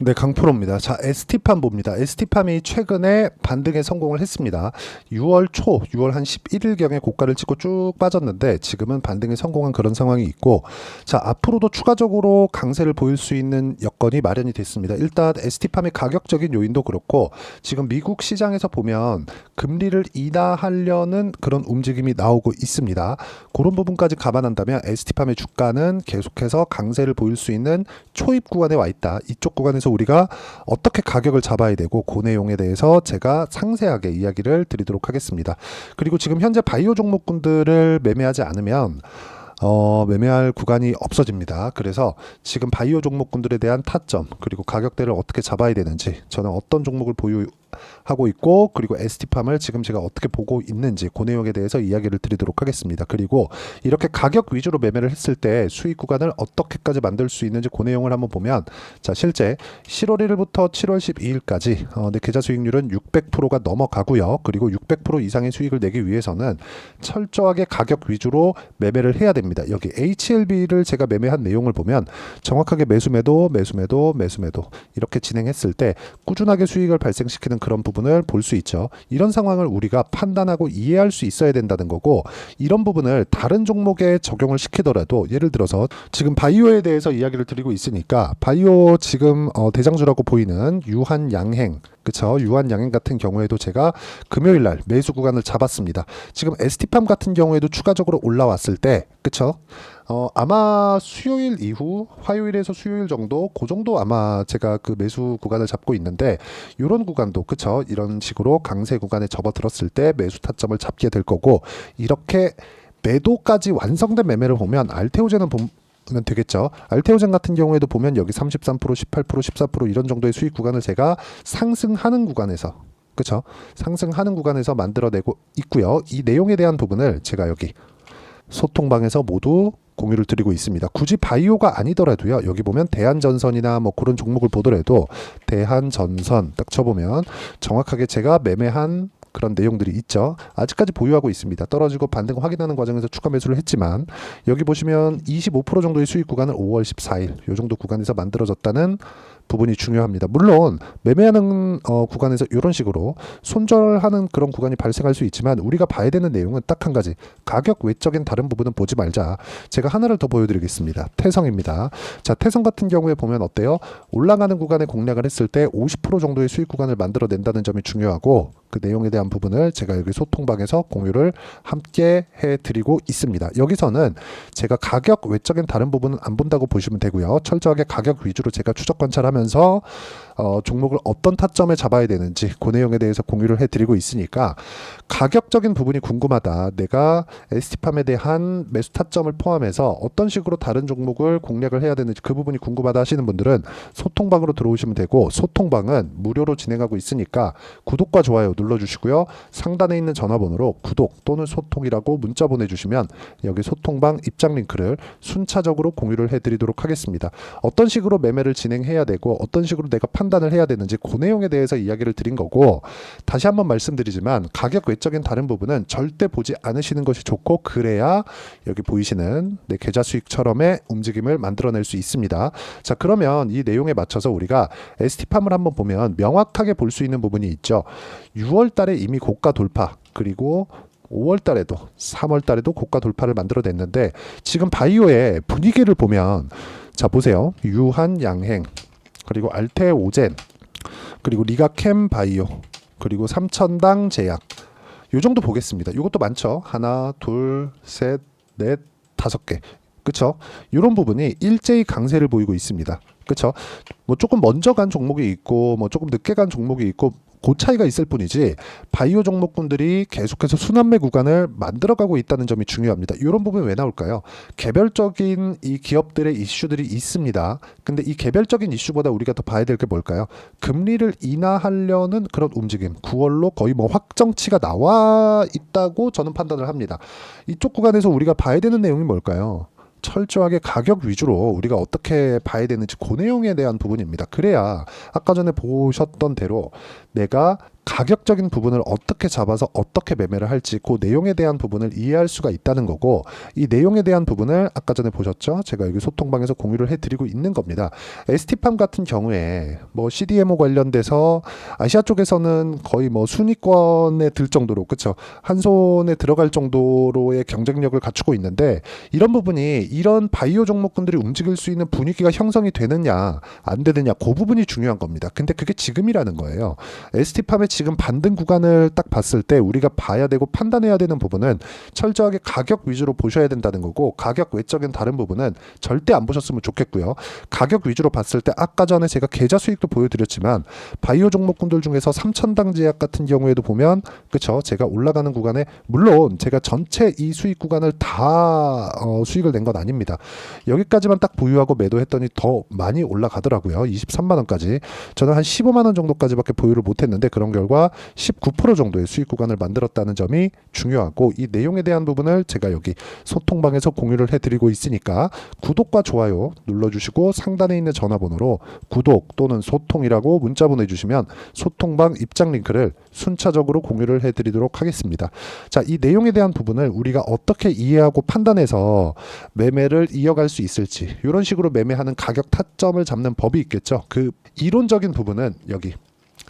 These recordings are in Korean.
네, 강프로입니다. 자, ST팜 봅니다. ST팜이 최근에 반등에 성공을 했습니다. 6월 초, 6월 한 11일경에 고가를 찍고 쭉 빠졌는데 지금은 반등에 성공한 그런 상황이 있고, 자, 앞으로도 추가적으로 강세를 보일 수 있는 여건이 마련이 됐습니다. 일단 ST팜의 가격적인 요인도 그렇고, 지금 미국 시장에서 보면 금리를 인하하려는 그런 움직임이 나오고 있습니다. 그런 부분까지 감안한다면 ST팜의 주가는 계속해서 강세를 보일 수 있는 초입 구간에 와 있다. 이쪽 구간에서 우리가 어떻게 가격을 잡아야 되고 그 내용에 대해서 제가 상세하게 이야기를 드리도록 하겠습니다. 그리고 지금 현재 바이오 종목군들을 매매하지 않으면 매매할 구간이 없어집니다. 그래서 지금 바이오 종목군들에 대한 타점 그리고 가격대를 어떻게 잡아야 되는지, 저는 어떤 종목을 보유하고 있고, 그리고 ST팜을 지금 제가 어떻게 보고 있는지 그 내용에 대해서 이야기를 드리도록 하겠습니다. 그리고 이렇게 가격 위주로 매매를 했을 때 수익 구간을 어떻게까지 만들 수 있는지 그 내용을 한번 보면, 자, 실제 7월 1일부터 7월 12일까지 내 계좌 수익률은 600%가 넘어가고요. 그리고 600% 이상의 수익을 내기 위해서는 철저하게 가격 위주로 매매를 해야 됩니다. 여기 HLB를 제가 매매한 내용을 보면 정확하게 매수매도 이렇게 진행했을 때 꾸준하게 수익을 발생시키는 그런 부분을 볼 수 있죠. 이런 상황을 우리가 판단하고 이해할 수 있어야 된다는 거고, 이런 부분을 다른 종목에 적용을 시키더라도, 예를 들어서 지금 바이오에 대해서 이야기를 드리고 있으니까 바이오 지금 대장주라고 보이는 유한양행, 그쵸? 유한양행 같은 경우에도 제가 금요일날 매수 구간을 잡았습니다. 지금 ST팜 같은 경우에도 추가적으로 올라왔을 때, 그쵸? 아마 수요일 이후, 화요일에서 수요일 정도, 그 정도 아마 제가 그 매수 구간을 잡고 있는데, 이런 구간도, 그쵸? 이런 식으로 강세 구간에 접어들었을 때 매수 타점을 잡게 될 거고, 이렇게 매도까지 완성된 매매를 보면 알테오젠은 면 되겠죠. 알테오젠 같은 경우에도 보면 여기 33%, 18%, 14% 이런 정도의 수익 구간을 제가 상승하는 구간에서, 그쵸? 상승하는 구간에서 만들어내고 있고요. 이 내용에 대한 부분을 제가 여기 소통방에서 모두 공유를 드리고 있습니다. 굳이 바이오가 아니더라도요. 여기 보면 대한전선이나 뭐 그런 종목을 보더라도 대한전선 딱 쳐보면 정확하게 제가 매매한 그런 내용들이 있죠. 아직까지 보유하고 있습니다. 떨어지고 반등 확인하는 과정에서 추가 매수를 했지만, 여기 보시면 25% 정도의 수익 구간을 5월 14일 이 정도 구간에서 만들어졌다는 부분이 중요합니다. 물론 매매하는 구간에서 이런 식으로 손절하는 그런 구간이 발생할 수 있지만, 우리가 봐야 되는 내용은 딱 한 가지, 가격 외적인 다른 부분은 보지 말자. 제가 하나를 더 보여드리겠습니다. 태성입니다. 자, 태성 같은 경우에 보면 어때요? 올라가는 구간에 공략을 했을 때 50% 정도의 수익 구간을 만들어낸다는 점이 중요하고, 그 내용에 대한 부분을 제가 여기 소통방에서 공유를 함께 해드리고 있습니다. 여기서는 제가 가격 외적인 다른 부분은 안 본다고 보시면 되고요. 철저하게 가격 위주로 제가 추적 관찰하면서 종목을 어떤 타점에 잡아야 되는지 그 내용에 대해서 공유를 해드리고 있으니까, 가격적인 부분이 궁금하다, 내가 ST팜에 대한 매수 타점을 포함해서 어떤 식으로 다른 종목을 공략을 해야 되는지 그 부분이 궁금하다 하시는 분들은 소통방으로 들어오시면 되고, 소통방은 무료로 진행하고 있으니까 구독과 좋아요 눌러주시고요. 상단에 있는 전화번호로 구독 또는 소통이라고 문자 보내주시면 여기 소통방 입장 링크를 순차적으로 공유를 해드리도록 하겠습니다. 어떤 식으로 매매를 진행해야 되고 어떤 식으로 내가 판단을 해야 되는지 그 내용에 대해서 이야기를 드린 거고, 다시 한번 말씀드리지만 가격 외적인 다른 부분은 절대 보지 않으시는 것이 좋고, 그래야 여기 보이시는 내 계좌 수익처럼의 움직임을 만들어낼 수 있습니다. 자, 그러면 이 내용에 맞춰서 우리가 ST팜을 한번 보면 명확하게 볼 수 있는 부분이 있죠. 6월 달에 이미 고가 돌파, 그리고 5월 달에도 3월 달에도 고가 돌파를 만들어냈는데, 지금 바이오의 분위기를 보면, 자, 보세요. 유한양행, 그리고 알테오젠, 그리고 리가캠 바이오, 그리고 삼천당 제약, 요 정도 보겠습니다. 이것도 많죠. 하나, 둘, 셋, 넷, 5개. 그쵸? 이런 부분이 일제히 강세를 보이고 있습니다. 그쵸? 뭐 조금 먼저 간 종목이 있고 뭐 조금 늦게 간 종목이 있고, 그 차이가 있을 뿐이지 바이오 종목군들이 계속해서 순환매 구간을 만들어가고 있다는 점이 중요합니다. 이런 부분이 왜 나올까요? 개별적인 이 기업들의 이슈들이 있습니다. 근데 이 개별적인 이슈보다 우리가 더 봐야 될 게 뭘까요? 금리를 인하하려는 그런 움직임, 9월로 거의 뭐 확정치가 나와 있다고 저는 판단을 합니다. 이쪽 구간에서 우리가 봐야 되는 내용이 뭘까요? 철저하게 가격 위주로 우리가 어떻게 봐야 되는지 그 내용에 대한 부분입니다. 그래야 아까 전에 보셨던 대로 내가 가격적인 부분을 어떻게 잡아서 어떻게 매매를 할지 그 내용에 대한 부분을 이해할 수가 있다는 거고, 이 내용에 대한 부분을 아까 전에 보셨죠? 제가 여기 소통방에서 공유를 해드리고 있는 겁니다. ST팜 같은 경우에 뭐 CDMO 관련돼서 아시아 쪽에서는 거의 뭐 순위권에 들 정도로, 그쵸? 한 손에 들어갈 정도로의 경쟁력을 갖추고 있는데, 이런 부분이 이런 바이오 종목군들이 움직일 수 있는 분위기가 형성이 되느냐 안 되느냐, 그 부분이 중요한 겁니다. 근데 그게 지금이라는 거예요. ST팜의 지금 반등 구간을 딱 봤을 때 우리가 봐야 되고 판단해야 되는 부분은 철저하게 가격 위주로 보셔야 된다는 거고, 가격 외적인 다른 부분은 절대 안 보셨으면 좋겠고요. 가격 위주로 봤을 때 아까 전에 제가 계좌 수익도 보여드렸지만 바이오 종목군들 중에서 삼천당 제약 같은 경우에도 보면, 그쵸, 제가 올라가는 구간에, 물론 제가 전체 이 수익 구간을 다 수익을 낸 건 아닙니다. 여기까지만 딱 보유하고 매도했더니 더 많이 올라가더라고요. 23만 원까지. 저는 한 15만 원 정도까지밖에 보유를 못했는데 그런 결과 19% 정도의 수익 구간을 만들었다는 점이 중요하고, 이 내용에 대한 부분을 제가 여기 소통방에서 공유를 해드리고 있으니까 구독과 좋아요 눌러주시고 상단에 있는 전화번호로 구독 또는 소통이라고 문자 보내주시면 소통방 입장 링크를 순차적으로 공유를 해드리도록 하겠습니다. 자, 이 내용에 대한 부분을 우리가 어떻게 이해하고 판단해서 매매를 이어갈 수 있을지, 이런 식으로 매매하는 가격 타점을 잡는 법이 있겠죠. 그 이론적인 부분은 여기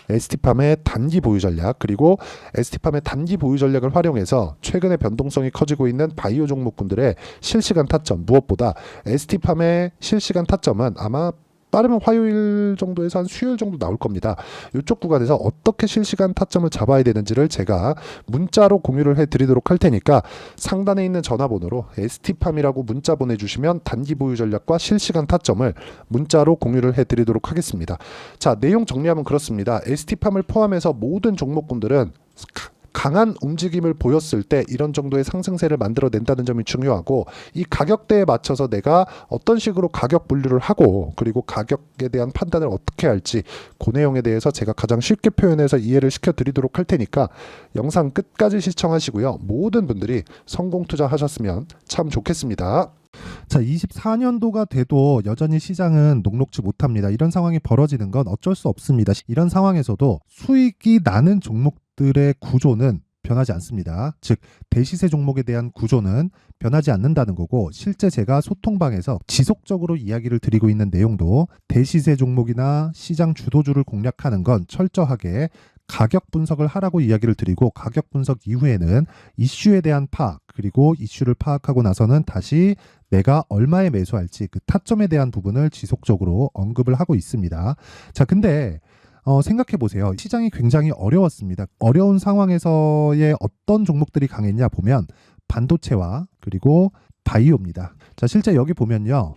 ST팜의 단기 보유 전략, 그리고 ST팜의 단기 보유 전략을 활용해서 최근에 변동성이 커지고 있는 바이오 종목군들의 실시간 타점, 무엇보다 ST팜의 실시간 타점은 아마 빠르면 화요일 정도에서 한 수요일 정도 나올 겁니다. 이쪽 구간에서 어떻게 실시간 타점을 잡아야 되는지를 제가 문자로 공유를 해드리도록 할 테니까 상단에 있는 전화번호로 ST팜이라고 문자 보내주시면 단기 보유 전략과 실시간 타점을 문자로 공유를 해드리도록 하겠습니다. 자, 내용 정리하면 그렇습니다. ST팜을 포함해서 모든 종목군들은 강한 움직임을 보였을 때 이런 정도의 상승세를 만들어낸다는 점이 중요하고, 이 가격대에 맞춰서 내가 어떤 식으로 가격 분류를 하고 그리고 가격에 대한 판단을 어떻게 할지, 그 내용에 대해서 제가 가장 쉽게 표현해서 이해를 시켜드리도록 할 테니까 영상 끝까지 시청하시고요. 모든 분들이 성공 투자하셨으면 참 좋겠습니다. 자, 24년도가 돼도 여전히 시장은 녹록지 못합니다. 이런 상황이 벌어지는 건 어쩔 수 없습니다. 이런 상황에서도 수익이 나는 종목들의 구조는 변하지 않습니다. 즉, 대시세 종목에 대한 구조는 변하지 않는다는 거고, 실제 제가 소통방에서 지속적으로 이야기를 드리고 있는 내용도 대시세 종목이나 시장 주도주를 공략하는 건 철저하게 가격 분석을 하라고 이야기를 드리고, 가격 분석 이후에는 이슈에 대한 파악, 그리고 이슈를 파악하고 나서는 다시 내가 얼마에 매수할지 그 타점에 대한 부분을 지속적으로 언급을 하고 있습니다. 자, 근데 생각해 보세요. 시장이 굉장히 어려웠습니다. 어려운 상황에서의 어떤 종목들이 강했냐 보면 반도체와 그리고 바이오입니다. 자, 실제 여기 보면요.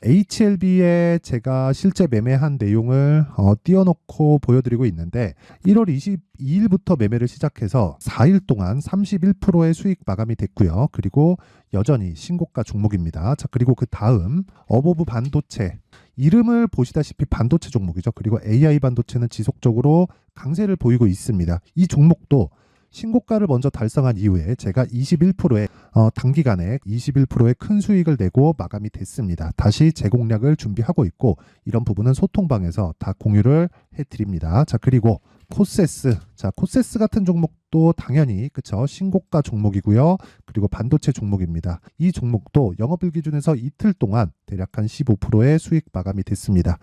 HLB에 제가 실제 매매한 내용을 띄워놓고 보여드리고 있는데, 1월 22일부터 매매를 시작해서 4일 동안 31%의 수익 마감이 됐고요. 그리고 여전히 신고가 종목입니다. 자, 그리고 그 다음 어보브 반도체, 이름을 보시다시피 반도체 종목이죠. 그리고 AI 반도체는 지속적으로 강세를 보이고 있습니다. 이 종목도 신고가를 먼저 달성한 이후에 제가 21%의 단기간에 21%의 큰 수익을 내고 마감이 됐습니다. 다시 재공략을 준비하고 있고, 이런 부분은 소통방에서 다 공유를 해드립니다. 자, 그리고 코세스. 자, 코세스 같은 종목도 당연히 그쵸, 신고가 종목이고요. 그리고 반도체 종목입니다. 이 종목도 영업일 기준에서 이틀 동안 대략 한 15%의 수익 마감이 됐습니다.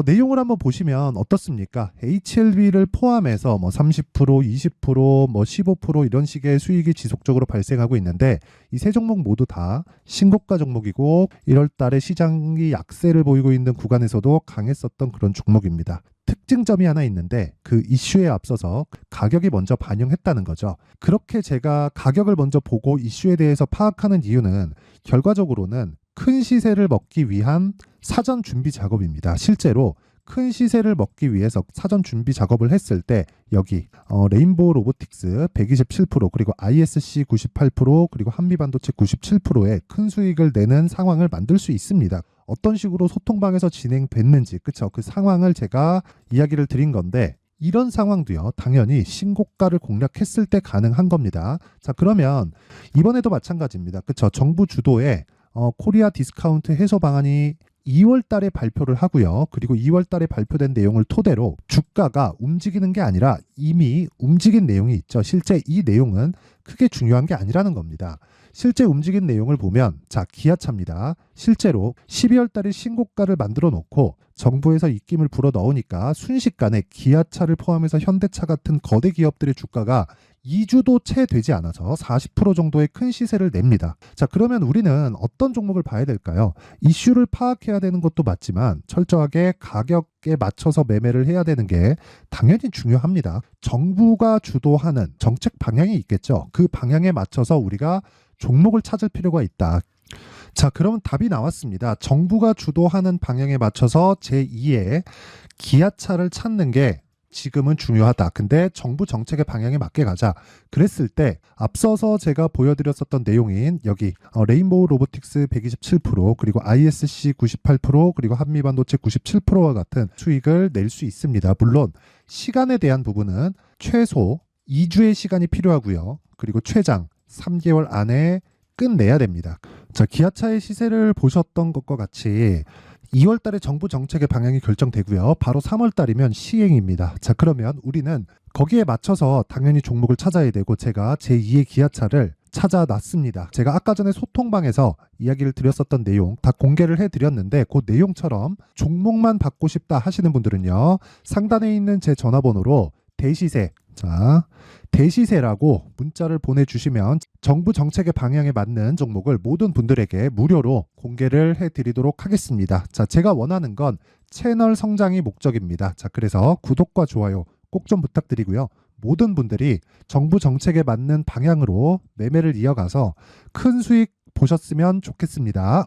내용을 한번 보시면 어떻습니까? HLB를 포함해서 뭐 30%, 20%, 뭐 15% 이런 식의 수익이 지속적으로 발생하고 있는데, 이 세 종목 모두 다 신고가 종목이고 1월 달에 시장이 약세를 보이고 있는 구간에서도 강했었던 그런 종목입니다. 특징점이 하나 있는데, 그 이슈에 앞서서 가격이 먼저 반영했다는 거죠. 그렇게 제가 가격을 먼저 보고 이슈에 대해서 파악하는 이유는 결과적으로는 큰 시세를 먹기 위한 사전 준비 작업입니다. 실제로 큰 시세를 먹기 위해서 사전 준비 작업을 했을 때 여기 레인보우 로보틱스 127%, 그리고 ISC 98%, 그리고 한미반도체 97%의 큰 수익을 내는 상황을 만들 수 있습니다. 어떤 식으로 소통방에서 진행됐는지, 그쵸? 그 상황을 제가 이야기를 드린 건데, 이런 상황도요, 당연히 신고가를 공략했을 때 가능한 겁니다. 자, 그러면 이번에도 마찬가지입니다. 그쵸? 정부 주도의 코리아 디스카운트 해소 방안이 2월 달에 발표를 하고요. 그리고 2월 달에 발표된 내용을 토대로 주가가 움직이는 게 아니라 이미 움직인 내용이 있죠. 실제 이 내용은 크게 중요한 게 아니라는 겁니다. 실제 움직인 내용을 보면 자, 기아차입니다. 실제로 12월 달에 신고가를 만들어 놓고 정부에서 입김을 불어 넣으니까 순식간에 기아차를 포함해서 현대차 같은 거대 기업들의 주가가 2주도 채 되지 않아서 40% 정도의 큰 시세를 냅니다. 자, 그러면 우리는 어떤 종목을 봐야 될까요? 이슈를 파악해야 되는 것도 맞지만 철저하게 가격에 맞춰서 매매를 해야 되는 게 당연히 중요합니다. 정부가 주도하는 정책 방향이 있겠죠. 그 방향에 맞춰서 우리가 종목을 찾을 필요가 있다. 자, 그러면 답이 나왔습니다. 정부가 주도하는 방향에 맞춰서 제2의 기아차를 찾는 게 지금은 중요하다. 근데 정부 정책의 방향에 맞게 가자. 그랬을 때 앞서서 제가 보여드렸었던 내용인 여기 레인보우 로보틱스 127% 그리고 ISC 98% 그리고 한미반도체 97%와 같은 수익을 낼 수 있습니다. 물론 시간에 대한 부분은 최소 2주의 시간이 필요하고요. 그리고 최장 3개월 안에 끝내야 됩니다. 자, 기아차의 시세를 보셨던 것과 같이 2월 달에 정부 정책의 방향이 결정되고요. 바로 3월 달이면 시행입니다. 자, 그러면 우리는 거기에 맞춰서 당연히 종목을 찾아야 되고 제가 제2의 기아차를 찾아놨습니다. 제가 아까 전에 소통방에서 이야기를 드렸었던 내용 다 공개를 해드렸는데 그 내용처럼 종목만 받고 싶다 하시는 분들은요. 상단에 있는 제 전화번호로 대시세, 자, 대시세라고 문자를 보내주시면 정부 정책의 방향에 맞는 종목을 모든 분들에게 무료로 공개를 해드리도록 하겠습니다. 자, 제가 원하는 건 채널 성장이 목적입니다. 자, 그래서 구독과 좋아요 꼭 좀 부탁드리고요. 모든 분들이 정부 정책에 맞는 방향으로 매매를 이어가서 큰 수익 보셨으면 좋겠습니다.